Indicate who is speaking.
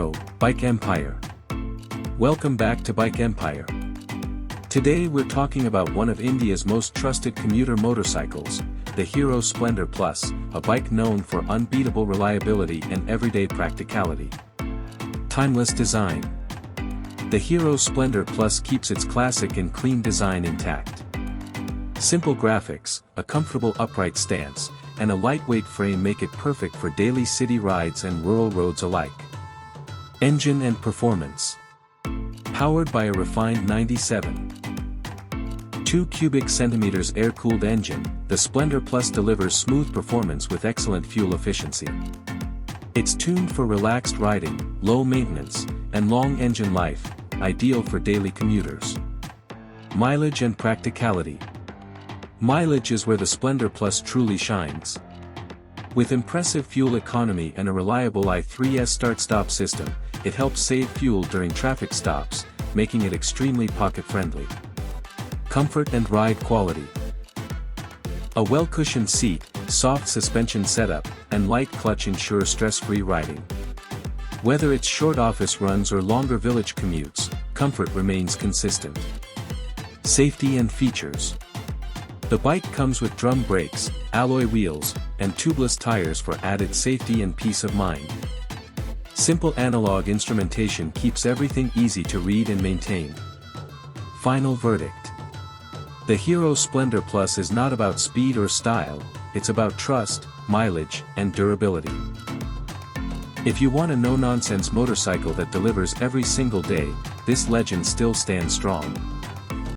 Speaker 1: Hero, Bike Empire. Welcome back to Bike Empire. Today we're talking about one of India's most trusted commuter motorcycles, the Hero Splendor Plus, a bike known for unbeatable reliability and everyday practicality. Timeless design. The Hero Splendor Plus keeps its classic and clean design intact. Simple graphics, a comfortable upright stance, and a lightweight frame make it perfect for daily city rides and rural roads alike. Engine and performance. Powered by a refined 97.2 cubic centimeters air-cooled engine, the Splendor Plus delivers smooth performance with excellent fuel efficiency. It's tuned for relaxed riding, low maintenance, and long engine life, ideal for daily commuters. Mileage and practicality. Mileage is where the Splendor Plus truly shines. With impressive fuel economy and a reliable i3S start-stop system, it helps save fuel during traffic stops, making it extremely pocket-friendly. Comfort and ride quality. A well-cushioned seat, soft suspension setup, and light clutch ensure stress-free riding. Whether it's short office runs or longer village commutes, comfort remains consistent. Safety and features. The bike comes with drum brakes, alloy wheels, and tubeless tires for added safety and peace of mind. Simple analog instrumentation keeps everything easy to read and maintain. Final verdict. The Hero Splendor Plus is not about speed or style, it's about trust, mileage, and durability. If you want a no-nonsense motorcycle that delivers every single day, this legend still stands strong.